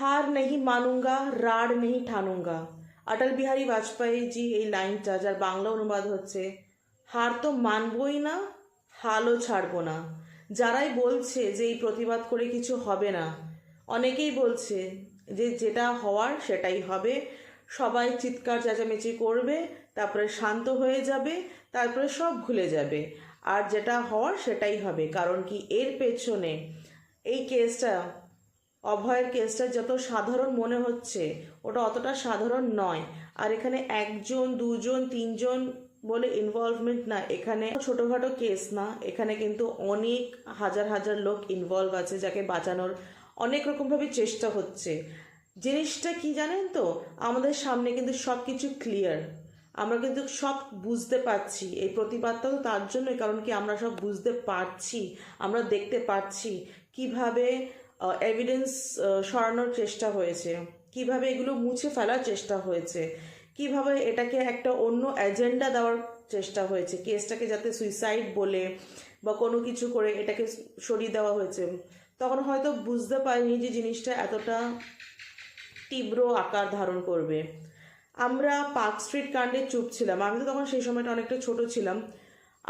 হার নেহি মানুঙ্গা, রাড় নেহি ঠানুঙ্গা। অটল বিহারী বাজপেয়ী জি এই লাইনটা, যার বাংলা অনুবাদ হচ্ছে, হার তো মানবই না, হালও ছাড়বো না। যারাই বলছে যে এই প্রতিবাদ করে কিছু হবে না, অনেকেই বলছে যে যেটা হওয়ার সেটাই হবে, সবাই চিৎকার চেঁচামেচি করবে, তারপরে শান্ত হয়ে যাবে, তারপরে সব ভুলে যাবে, আর যেটা হওয়ার সেটাই হবে। কারণ কি, এর পেছনে এই কেসটা, অভয়ের কেসটা যত সাধারণ মনে হচ্ছে, ওটা অতটা সাধারণ নয়। আর এখানে একজন, দুজন, তিনজন বলে ইনভলভমেন্ট না, এখানে ছোটোখাটো কেস না, এখানে কিন্তু অনেক হাজার হাজার লোক ইনভলভ আছে, যাকে বাঁচানোর অনেক রকমভাবে চেষ্টা হচ্ছে। জিনিসটা কি জানেন তো, আমাদের সামনে কিন্তু সব কিছু ক্লিয়ার, আমরা কিন্তু সব বুঝতে পারছি। এই প্রতিবাদটা তো তার জন্যই, কারণ কি আমরা সব বুঝতে পারছি, আমরা দেখতে পাচ্ছি কিভাবে এভিডেন্স সরানোর চেষ্টা হয়েছে, কিভাবে এগুলো মুছে ফেলার চেষ্টা হয়েছে, কিভাবে এটাকে একটা অন্য এজেন্ডা দেওয়ার চেষ্টা হয়েছে, কেসটাকে যাতে সুইসাইড বলে বা কোনো কিছু করে এটাকে সরিয়ে দেওয়া হয়েছে। তখন হয়তো বুঝতে পারিনি যে জিনিসটা এতটা তীব্র আকার ধারণ করবে। আমরা পার্ক স্ট্রিট কাণ্ডে চুপ ছিলাম, আমি তো তখন সেই সময়টা অনেকটা ছোট ছিলাম।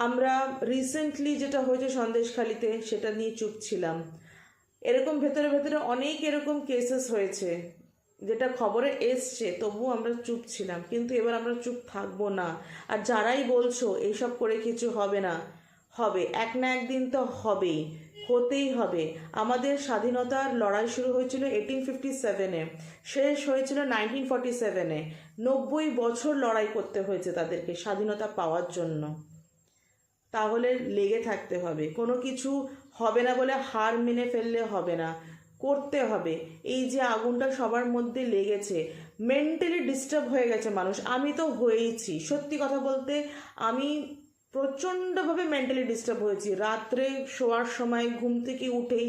আমরা রিসেন্টলি যেটা হয়েছে সন্দেশখালিতে, সেটা নিয়ে চুপ ছিলাম। এরকম ভেতরে ভেতরে অনেক এরকম কেসেস হয়েছে, যেটা খবরে এসছে, তবুও আমরা চুপ ছিলাম। কিন্তু এবার আমরা চুপ থাকবো না। আর যারাই বলছো এইসব করে কিছু হবে না, হবে, এক না একদিন তো হবেই, হতেই হবে। আমাদের স্বাধীনতার লড়াই শুরু হয়েছিল 1857-এ, শেষ হয়েছিল 1947-এ। 90 বছর লড়াই করতে হয়েছে তাদেরকে স্বাধীনতা পাওয়ার জন্য। তাহলে লেগে থাকতে হবে, কোনো কিছু হবে না বলে হার মেনে ফেললে হবে না, করতে হবে। এই যে আগুনটা সবার মধ্যে লেগেছে, মেন্টালি ডিস্টার্ব হয়ে গেছে মানুষ, আমি তো হয়েইছি, সত্যি কথা বলতে আমি প্রচণ্ডভাবে মেন্টালি ডিস্টার্ব হয়েছি। রাত্রে শোয়ার সময় ঘুম থেকে উঠেই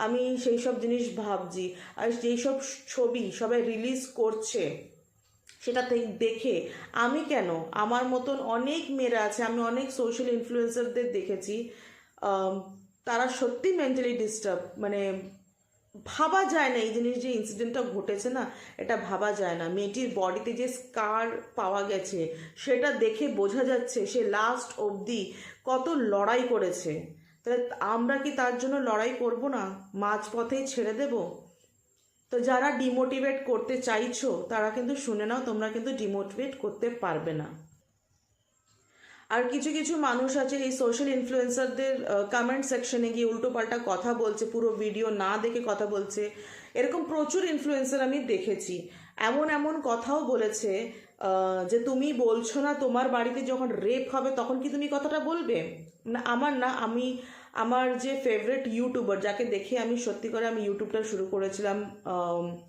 আমি সেই সব জিনিস ভাবছি, আর যেই সব ছবি সবাই রিলিজ করছে সেটা দেখে আমি কেন, আমার মতন অনেক মেয়েরা আছে, আমি অনেক সোশ্যাল ইনফ্লুয়েন্সারদের দেখেছি, তারা সত্যি মেন্টালি ডিস্টার্ব। মানে ভাবা যায় না এই জিনিস, যে ইনসিডেন্টটা ঘটেছে না, এটা ভাবা যায় না। মেয়েটির বডিতে যে স্কার পাওয়া গেছে, সেটা দেখে বোঝা যাচ্ছে সে লাস্ট অবধি কত লড়াই করেছে। তাহলে আমরা কি তার জন্য লড়াই করব না, মাঝপথেই ছেড়ে দেব? তো যারা ডিমোটিভেট করতে চাইছো, তারা কিন্তু শুনে নাও, তোমরা কিন্তু ডিমোটিভেট করতে পারবে না। আর কিছু কিছু মানুষ আছে এই সোশ্যাল ইনফ্লুয়েন্সারদের কমেন্ট সেকশনে গিয়ে উল্টোপাল্টা কথা বলছে, পুরো ভিডিও না দেখে কথা বলছে। এরকম প্রচুর ইনফ্লুয়েন্সার আমি দেখেছি, এমন এমন কথাও বলেছে যে তুমি বলছো না তোমার বাড়িতে যখন রেপ হবে তখন কি তুমি কথাটা বলবে? না, আমি আমার যে ফেভারিট ইউটিউবার, যাকে দেখে আমি সত্যি করে আমি ইউটিউবটা শুরু করেছিলাম,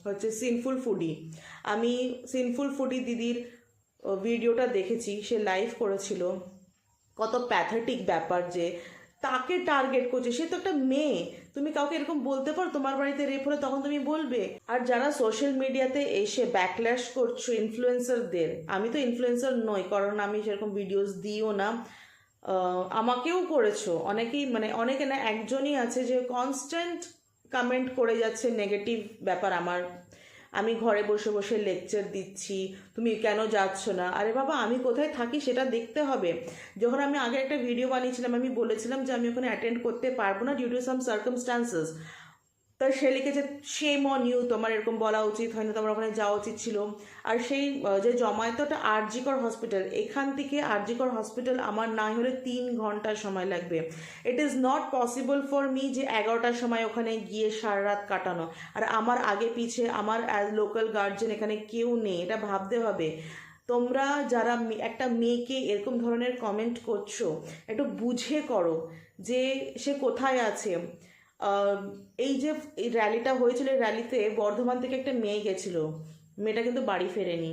হচ্ছে সিনফুল ফুডি। আমি সিনফুল ফুডি দিদির ভিডিওটা দেখেছি, সে লাইভ করেছিল। কত প্যাথেটিক ব্যাপার যে তাকে টার্গেট করছে, সে তো একটা মেয়ে। তুমি কাউকে এরকম বলতে পারো তোমার বাড়িতে রেপ হলে তখন তুমি বলবে? আর যারা সোশ্যাল মিডিয়াতে এসে ব্যাকল্যাশ করছো ইনফ্লুয়েন্সারদের, আমি তো ইনফ্লুয়েন্সার নই, কারণ আমি সেরকম ভিডিওস দিও না, আমাকেও করেছো অনেকেই, মানে অনেকে না, একজনই আছে যে কনস্ট্যান্ট কমেন্ট করে যাচ্ছে নেগেটিভ ব্যাপার আমার। আমি ঘরে বসে বসে লেকচার দিচ্ছি, তুমি কেন যাচ্ছ না? আরে বাবা, আমি কোথায় থাকি সেটা দেখতে হবে। যখন আমি আগে একটা ভিডিও বানিয়েছিলাম, আমি বলেছিলাম যে আমি ওখানে অ্যাটেন্ড করতে পারবো না ডিউ টু সাম সার্কামস্টান্সেস। তা সে লিখেছে, শেম অন ইউ, তোমার এরকম বলা উচিত হয়নি, তোমার ওখানে যাওয়া উচিত ছিল। আর সেই যে জমায়েতটা আরজিকর হসপিটাল, এখান থেকে আরজিকর হসপিটাল আমার না হলে 3 ঘন্টা সময় লাগবে। It is not possible for me যে 11টার সময় ওখানে গিয়ে সারা রাত কাটানো, আর আমার আগে পিছে আমার অ্যাজ লোকাল গার্জিয়ান এখানে কেউ নেই, এটা ভাবতে হবে। তোমরা যারা একটা মেয়েকে এরকম ধরনের কমেন্ট করছো, একটু বুঝে করো যে সে কোথায় আছে। এই যে এই র্যালিটা হয়েছিল, এই র্যালিতে বর্ধমান থেকে একটা মেয়ে গেছিল, মেয়েটা কিন্তু বাড়ি ফেরেনি,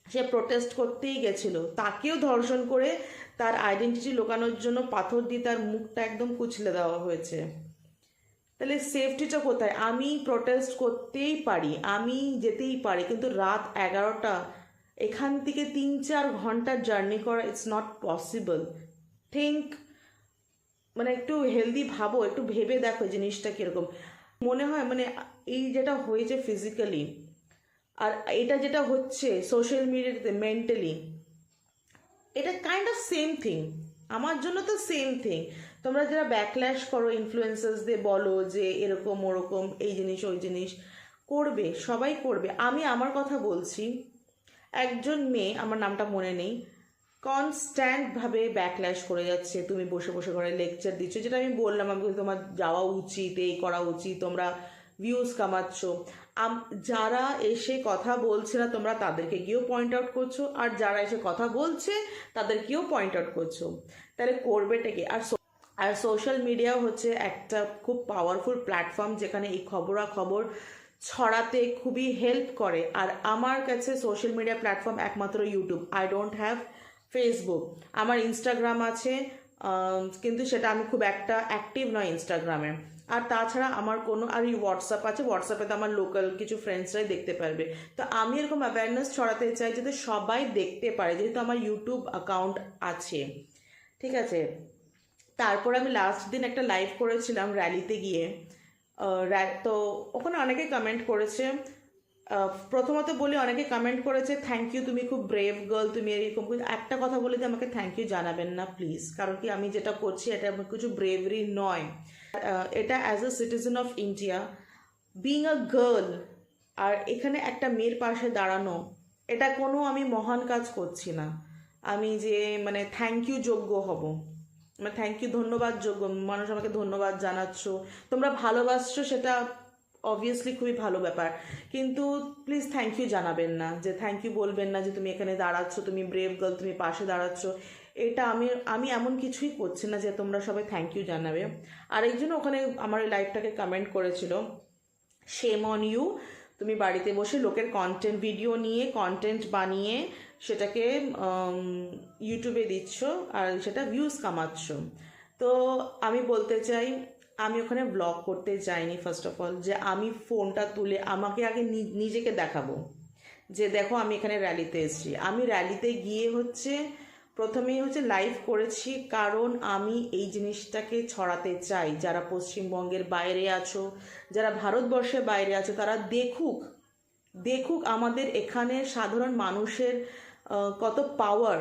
সে প্রোটেস্ট করতেই গেছিল, তাকেও ধর্ষণ করে তার আইডেন্টিটি লুকানোর জন্য পাথর দিয়ে তার মুখটা একদম কুচলে দেওয়া হয়েছে। তাহলে সেফটিটা কোথায়? আমি প্রোটেস্ট করতেই পারি, আমি যেতেই পারি, কিন্তু রাত 11টা, এখান থেকে 3-4 ঘন্টার জার্নি করা, ইটস নট পসিবল। থিঙ্ক, মানে একটু হেলদি ভাবো, একটু ভেবে দেখো জিনিসটা কীরকম। মনে হয় মানে এই যেটা হয়েছে ফিজিক্যালি আর এটা যেটা হচ্ছে সোশ্যাল মিডিয়াতে মেন্টালি, এটা কাইন্ড অফ সেম থিং। আমার জন্য তো সেম থিং। তোমরা যারা ব্যাকল্যাশ করো ইনফ্লুয়েন্সার্সদের বলো যে এরকম ওরকম এই জিনিস ওই জিনিস, করবে, সবাই করবে। আমি আমার কথা বলছি, একজন মেয়ে, আমার নামটা মনে নেই, কনস্ট্যান্টভাবে ব্যাকল্যাশ করে যাচ্ছে, তুমি বসে বসে ঘরে লেকচার দিচ্ছ, যেটা আমি বললাম, আমি বলি তোমার যাওয়া উচিত, এই করা উচিত, তোমরা ভিউজ কামাচ্ছ। যারা এসে কথা বলছে না তোমরা তাদেরকে গিয়েও পয়েন্ট আউট করছো, আর যারা এসে কথা বলছে তাদেরকেও পয়েন্ট আউট করছো। তাহলে করবেটা কি? আর সোশ্যাল মিডিয়া হচ্ছে একটা খুব পাওয়ারফুল প্ল্যাটফর্ম যেখানে এই খবরাখবর ছড়াতে খুবই হেল্প করে। আর আমার কাছে সোশ্যাল মিডিয়া প্ল্যাটফর্ম একমাত্র YouTube. I don't have Facebook. আমার ইনস্টাগ্রাম আছে, কিন্তু সেটা আমি খুব একটা অ্যাক্টিভ নয় ইনস্টাগ্রামে। আর তাছাড়া আমার কোনো, আর এই হোয়াটসঅ্যাপ আছে, হোয়াটসঅ্যাপে তো আমার লোকাল কিছু ফ্রেন্ডসরাই দেখতে পারবে। তো আমি এরকম অ্যাওয়ারনেস ছড়াতে চাই যাতে সবাই দেখতে পারে, যেহেতু আমার ইউটিউব অ্যাকাউন্ট আছে। ঠিক আছে। তারপর আমি লাস্ট দিন একটা লাইভ করেছিলাম র্যালিতে গিয়ে। তো ওখানে অনেকে কমেন্ট করেছে। প্রথমত বলি, অনেকে কমেন্ট করেছে থ্যাংক ইউ, তুমি খুব ব্রেভ গার্ল, তুমি এরকম। একটা কথা বলে দিয়ে আমাকে থ্যাংক ইউ জানাবেন না প্লিজ, কারণ কি আমি যেটা করছি এটা কিছু ব্রেভরি নয়। এটা as a citizen of India, being a girl, আর এখানে একটা মেয়ের পাশে দাঁড়ানো, এটা কোনো আমি মহান কাজ করছি না। আমি যে মানে থ্যাংক ইউ যোগ্য হব, মানে থ্যাংক ইউ ধন্যবাদ যোগ্য, মানুষ আমাকে ধন্যবাদ জানাচ্ছ, তোমরা ভালোবাসছো, সেটা অবভিয়াসলি খুবই ভালো ব্যাপার, কিন্তু প্লিজ থ্যাংক ইউ জানাবেন না, যে থ্যাংক ইউ বলবেন না যে তুমি এখানে দাঁড়াচ্ছ, তুমি ব্রেভ গার্ল, তুমি পাশে দাঁড়াচ্ছ। এটা আমি এমন কিছুই করছি না যে তোমরা সবাই থ্যাংক ইউ জানাবে। আর একজন ওখানে আমার এই লাইভটাকে কমেন্ট করেছিল, শেম অন ইউ, তুমি বাড়িতে বসে লোকের কন্টেন্ট ভিডিও নিয়ে কন্টেন্ট বানিয়ে সেটাকে ইউটিউবে দিচ্ছ আর সেটা ভিউজ কামাচ্ছ। তো আমি বলতে চাই, আমি ওখানে ব্লগ করতে যাইনি। ফার্স্ট অফ অল, যে আমি ফোনটা তুলে আমাকে আগে নিজেকে দেখাবো যে দেখো আমি এখানে র্যালিতে এসেছি। আমি র্যালিতে গিয়ে হচ্ছে প্রথমেই হচ্ছে লাইভ করেছি, কারণ আমি এই জিনিসটাকে ছড়াতে চাই। যারা পশ্চিমবঙ্গের বাইরে আছো, যারা ভারতবর্ষের বাইরে আছো, তারা দেখুক দেখুক আমাদের এখানে সাধারণ মানুষের কত পাওয়ার,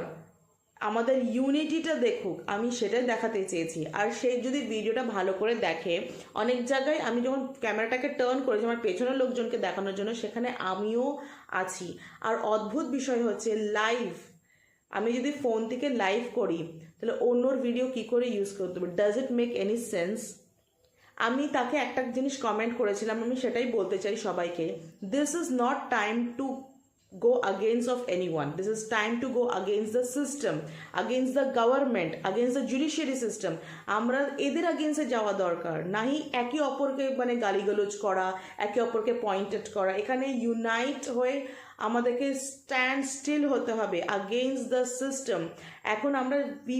আমাদের ইউনিটিটা দেখুক। আমি সেটাই দেখাতে চেয়েছি। আর সে যদি ভিডিওটা ভালো করে দেখে, অনেক জায়গায় আমি যখন ক্যামেরাটাকে টার্ন করেছি আমার পেছনের লোকজনকে দেখানোর জন্য, সেখানে আমিও আছি। আর অদ্ভুত বিষয় হচ্ছে লাইভ, আমি যদি ফোন থেকে লাইভ করি তাহলে অন্যর ভিডিও কি করে ইউজ করতে হবে? Does it make any sense? আমি তাকে একটা জিনিস কমেন্ট করেছিলাম, আমি সেটাই বলতে চাই সবাইকে, this is not time to go against of anyone. This is time to go against the system, against the government, against the judiciary system. আমরা এদের against যাওয়া দরকার নাহি একে অপরকে মানে গালিগালাজ করা, একে অপরকে পয়েন্টেড করা। এখানে ইউনাইট হয়ে আমাদেরকে স্ট্যান্ড স্টিল হতে হবে against the system। এখন আমরা we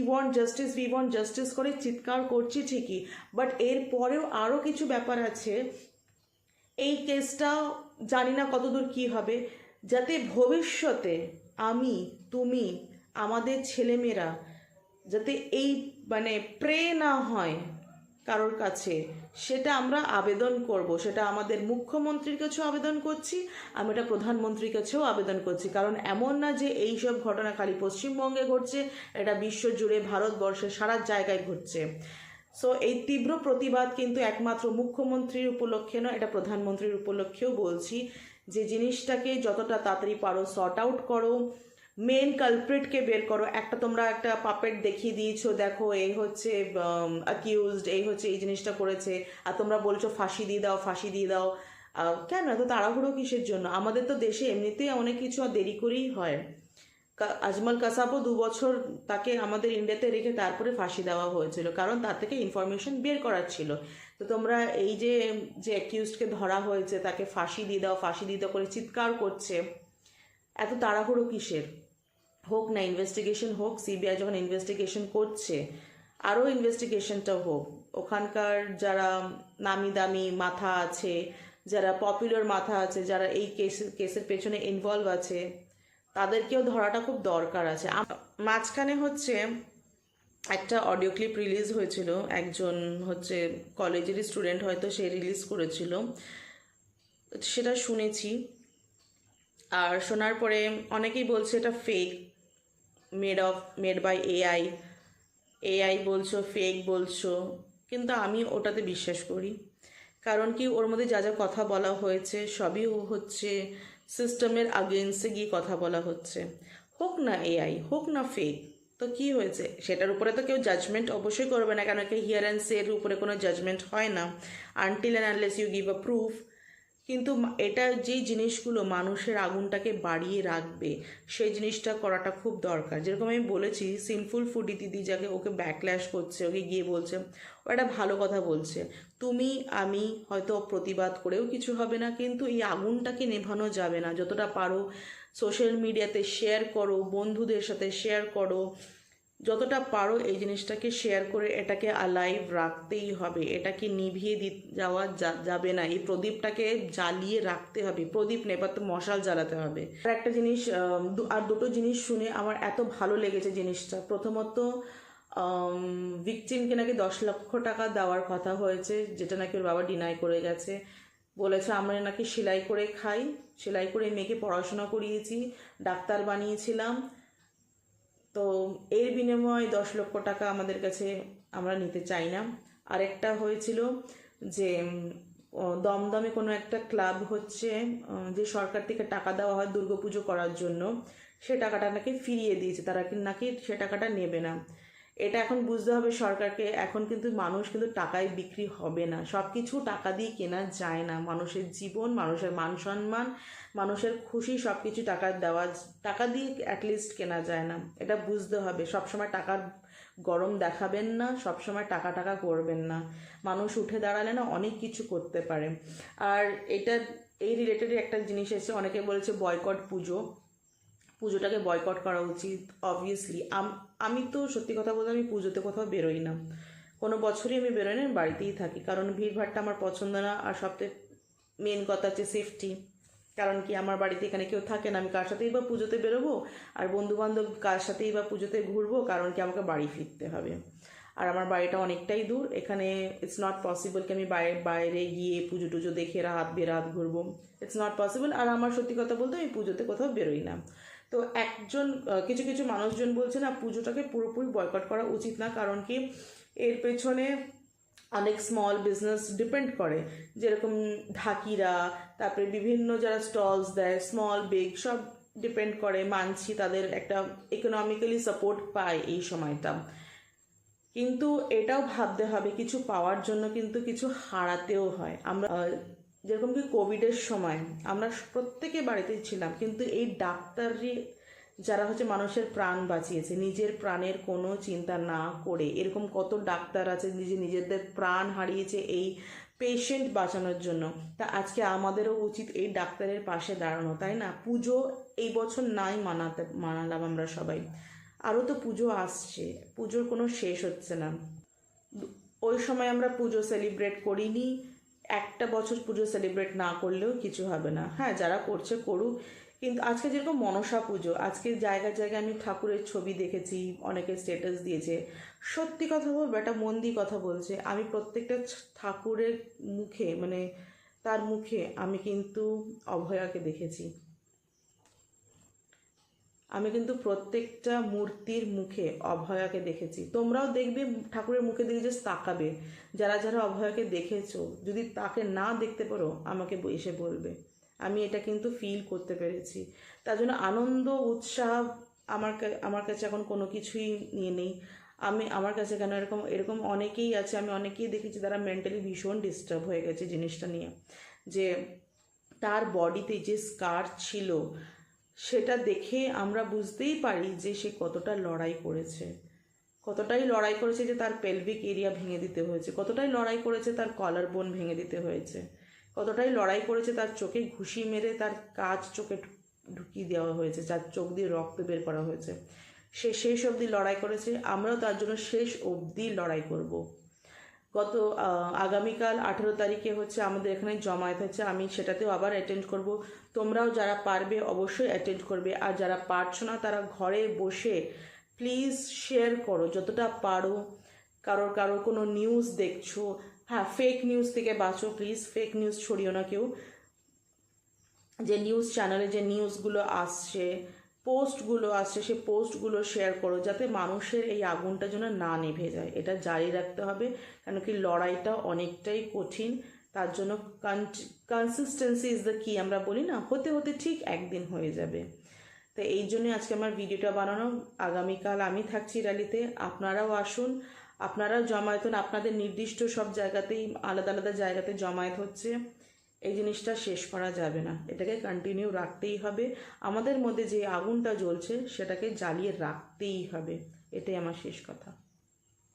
want justice করে চিৎকার করছি ঠিকই, বাট এর পরেও আরও কিছু ব্যাপার আছে। এই কেসটা জানি না কতদূর কি হবে, যাতে ভবিষ্যতে আমি, তুমি, আমাদের ছেলেমেয়েরা যাতে এই মানে প্রে না হয় কারোর কাছে, সেটা আমরা আবেদন করব। সেটা আমাদের মুখ্যমন্ত্রীর কাছেও আবেদন করছি, আমি এটা প্রধানমন্ত্রীর কাছেও আবেদন করছি। কারণ এমন না যে এই সব ঘটনা খালি পশ্চিমবঙ্গে ঘটছে, এটা বিশ্বজুড়ে ভারতবর্ষের সারা জায়গায় ঘটছে। সো এই তীব্র প্রতিবাদ কিন্তু একমাত্র মুখ্যমন্ত্রীর উপলক্ষে নয়, এটা প্রধানমন্ত্রীর উপলক্ষেও বলছি, যে জিনিসটাকে যতটা তাড়াতাড়ি পারো সর্ট আউট করো, মেন কালপ্রিটকে বের করো। একটা তোমরা একটা পাপেট দেখিয়ে দিয়েছো, দেখো এই হচ্ছে অ্যাকিউজড, এই হচ্ছে এই জিনিসটা করেছে, আর তোমরা বলছো ফাঁসি দিয়ে দাও, ফাঁসি দিয়ে দাও। কেন এত তাড়াহুড়ো কিসের জন্য? আমাদের তো দেশে এমনিতেই অনেক কিছু আর দেরি করেই হয়। আজমল কাসাবও 2 বছর তাকে আমাদের ইন্ডিয়াতে রেখে তারপরে ফাঁসি দেওয়া হয়েছিল, কারণ তার থেকে ইনফরমেশন বের করার ছিল। তো তোমরা এই যে অ্যাকিউজডকে ধরা হয়েছে তাকে ফাঁসি দিয়ে দাও, ফাঁসি দিয়ে দাও করে চিৎকার করছে, এত তাড়াহুড়ো কিসের? হোক না ইনভেস্টিগেশন হোক, সিবিআই যখন ইনভেস্টিগেশন করছে আরও ইনভেস্টিগেশনটা হোক। ওখানকার যারা নামি দামি মাথা আছে, যারা পপুলার মাথা আছে, যারা এই কেসের পেছনে ইনভলভ আছে, তাদেরকেও ধরাটা খুব দরকার আছে। মাঝখানে হচ্ছে একটা অডিও ক্লিপ রিলিজ হয়েছিল, একজন হচ্ছে কলেজেরই স্টুডেন্ট হয়তো সে রিলিজ করেছিল, সেটা শুনেছি। আর শোনার পরে অনেকেই বলছে এটা ফেক, মেড বাই এআই বলছো, ফেক বলছো, কিন্তু আমি ওটাতে বিশ্বাস করি। কারণ কি, ওর মধ্যে যা যা কথা বলা হয়েছে সবই হচ্ছে সিস্টেমের আগেন্সে গিয়ে কথা বলা হচ্ছে। হোক না এআই, হোক না ফেক, তো কি হয়েছে, সেটার উপরে তো কেউ জাজমেন্ট অবশ্যই করবে না, কেন কি হিয়ার অ্যান্ড সে এর উপরে কোনো জাজমেন্ট হয় না until and unless you give a proof. কিন্তু এটা যেই জিনিসগুলো মানুষের আগুনটাকে বাড়িয়ে রাখবে, সেই জিনিসটা করাটা খুব দরকার। যেরকম আমি বলেছি, সিনফুল ফুডি দিদি যাকে ওকে ব্যাকল্যাশ করছে, ওকে গিয়ে বলছে, ও একটা ভালো কথা বলছে, তুমি আমি হয়তো প্রতিবাদ করেও কিছু হবে না, কিন্তু এই আগুনটাকে নেভানো যাবে না। যতটা পারো সোশ্যাল মিডিয়াতে শেয়ার করো, বন্ধুদের সাথে শেয়ার করো, যতটা পারো এই জিনিসটাকে শেয়ার করে এটাকে অ্যালাইভ রাখতেই হবে, এটাকে নিভিয়ে যাওয়া যাবে না, এই প্রদীপটাকে জ্বালিয়ে রাখতে হবে। প্রদীপ নেভাতে মশাল জ্বালাতে হবে। আর একটা জিনিস, আর দুটো জিনিস শুনে আমার এত ভালো লেগেছে জিনিসটা। প্রথমত, ভিকটিমকে নাকি 10 লক্ষ টাকা দেওয়ার কথা হয়েছে, যেটা নাকি ওর বাবা ডিনাই করে গেছে। বলেছে আমরা নাকি সেলাই করে খাই, সেলাই করে মেয়েকে পড়াশোনা করিয়েছি, ডাক্তার বানিয়েছিলাম, তো এর বিনিময়ে 10 লক্ষ টাকা আমাদের কাছে আমরা নিতে চাই না। আরেকটা হয়েছিল যে দমদমে কোনো একটা ক্লাব হচ্ছে, যে সরকার থেকে টাকা দেওয়া হয় দুর্গাপুজো করার জন্য, সে টাকাটা নাকি ফিরিয়ে দিয়েছে, তারা নাকি সে টাকাটা নেবে না। এটা এখন বুঝতে হবে সরকারকে। এখন কিন্তু মানুষ কিন্তু টাকায় বিক্রি হবে না, সব কিছু টাকা দিয়ে কেনা যায় না। মানুষের জীবন, মানুষের মান সম্মান, মানুষের খুশি, সব কিছু টাকা দিয়ে অ্যাটলিস্ট কেনা যায় না। এটা বুঝতে হবে। সবসময় টাকার গরম দেখাবেন না, সবসময় টাকা টাকা করবেন না। মানুষ উঠে দাঁড়ালে না অনেক কিছু করতে পারে। আর এই রিলেটেডই একটা জিনিস এসে, অনেকে বলেছে বয়কট পুজোটাকে বয়কট করা উচিত। অবভিয়াসলি আমি তো সত্যি কথা বলতে আমি পুজোতে কোথাও বেরোই না, কোনো বছরই আমি বেরোই না, আমি বাড়িতেই থাকি। কারণ ভিড়ভাড়টা আমার পছন্দ না। আর সবথেকে মেন কথা হচ্ছে সেফটি। কারণ কি, আমার বাড়িতে এখানে কেউ থাকে না, আমি কার সাথেই বা পুজোতে বেরোবো, আর বন্ধুবান্ধব কার সাথেই বা পুজোতে ঘুরবো, কারণ কি আমাকে বাড়ি ফিরতে হবে। আর আমার বাড়িটা অনেকটাই দূর, এখানে ইটস নট পসিবল কি আমি বাইরে গিয়ে পুজো টুজো দেখে রাত বেরাত ঘুরবো, ইটস নট পসিবল। আর আমার সত্যি কথা বলতে আমি পুজোতে কোথাও বেরোই না। তো কিছু কিছু মানুষজন বলছে না, পুজোটাকে পুরোপুরি বয়কট করা উচিত না। কারণ কি, এর পেছনে অনেক স্মল বিজনেস ডিপেন্ড করে, যেরকম ঢাকিরা, তারপরে বিভিন্ন যারা স্টলস দেয়, স্মল বিগ সব ডিপেন্ড করে। মানছি তাদের একটা ইকোনমিক্যালি সাপোর্ট পায় এই সময়টা, কিন্তু এটাও ভাবতে হবে কিছু পাওয়ার জন্য কিন্তু কিছু হারাতেও হয়। আমরা যেরকম কি কোভিডের সময় আমরা প্রত্যেকে বাড়িতেই ছিলাম, কিন্তু এই ডাক্তারই যারা হচ্ছে মানুষের প্রাণ বাঁচিয়েছে নিজের প্রাণের কোনো চিন্তা না করে, এরকম কত ডাক্তার আছে নিজেদের প্রাণ হারিয়েছে এই পেশেন্ট বাঁচানোর জন্য। তা আজকে আমাদেরও উচিত এই ডাক্তারের পাশে দাঁড়ানো, তাই না? পুজো এই বছর নাই মানালাম আমরা সবাই, আরও তো পুজো আসছে, পুজোর কোনো শেষ হচ্ছে না। ওই সময় আমরা পুজো সেলিব্রেট করিনি, একটা বছর পুজো সেলিব্রেট না করলেও কিছু হবে না। হ্যাঁ, যারা করছে করুক, কিন্তু আজকে যেরকম মনসা পুজো, আজকে জায়গায় জায়গায় আমি ঠাকুরের ছবি দেখেছি, অনেকে স্ট্যাটাস দিয়েছে। সত্যি কথা বলবো, একটা মন দিয়ে কথা বলছে, আমি প্রত্যেকটা ঠাকুরের মুখে, মানে তার মুখে আমি কিন্তু অভয়াকে দেখেছি। আমি কিন্তু প্রত্যেকটা মূর্তির মুখে অভয়াকে দেখেছি। তোমরাও দেখবে, ঠাকুরের মুখে দিকে যে তাকাবে, যারা যারা অভয়াকে দেখেছো, যদি তাকে না দেখতে পারো আমাকে এসে বলবে। আমি এটা কিন্তু ফিল করতে পেরেছি। তার জন্য আনন্দ উৎসাহ আমার কাছে এখন কোনো কিছুই নিয়ে নেই। আমার কাছে কেন এরকম এরকম অনেকেই আছে, আমি অনেকেই দেখেছি যারা মেন্টালি ভীষণ ডিস্টার্ব হয়ে গেছে জিনিসটা নিয়ে, যে তার বডিতে যে স্কার ছিল সেটা দেখে আমরা বুঝতেই পারি যে সে কতটা লড়াই করেছে, যে তার পেলভিক এরিয়া ভেঙে দিতে হয়েছে, কতটাই লড়াই করেছে তার কলার বোন ভেঙে দিতে হয়েছে, কতটাই লড়াই করেছে তার চোখে ঘুষি মেরে তার কাজ চোখে ঢুকিয়ে দেওয়া হয়েছে, যার চোখ দিয়ে রক্ত বের করা হয়েছে। সে শেষ অবধি লড়াই করেছে, আমরাও তার জন্য শেষ অবধি লড়াই করব। আগামীকাল 18 তারিখে হচ্ছে আমাদের এখানে জমায়েত হচ্ছে, আমি সেটাতেও আবার অ্যাটেন্ড করব। তোমরাও যারা পারবে অবশ্যই অ্যাটেন্ড করবে, আর যারা পারছো না তারা ঘরে বসে প্লিজ শেয়ার করো যতটা পারো। কারোর কোনো নিউজ দেখছো, হ্যাঁ ফেক নিউজ থেকে বাঁচো প্লিজ, ফেক নিউজ ছড়িও না কেউ। যে নিউজ চ্যানেলে যে নিউজগুলো আসছে, পোস্টগুলো আসছে, সেই পোস্টগুলো শেয়ার করো যাতে মানুষের এই আগুনটা যেন না নিভে যায়। এটা জারি রাখতে হবে, কেন কি লড়াইটা অনেকটাই কঠিন। তার জন্য কনসিস্টেন্সি ইজ দ্য কি আমরা বলি না, হতে হতে ঠিক একদিন হয়ে যাবে। তো এই জন্যই আজকে আমার ভিডিওটা বানানো। আগামীকাল আমি থাকছি র্যালিতে, আপনারাও আসুন, আপনারাও জমায়েত হন। আপনাদের নির্দিষ্ট সব জায়গাতেই আলাদা আলাদা জায়গাতে জমায়েত হচ্ছে। এই জিনিসটা শেষ করা যাবে না, এটাকে কন্টিনিউ রাখতেই হবে। আমাদের মধ্যে যে আগুনটা জ্বলছে সেটাকে জ্বালিয়ে রাখতেই হবে, এটাই আমার শেষ কথা।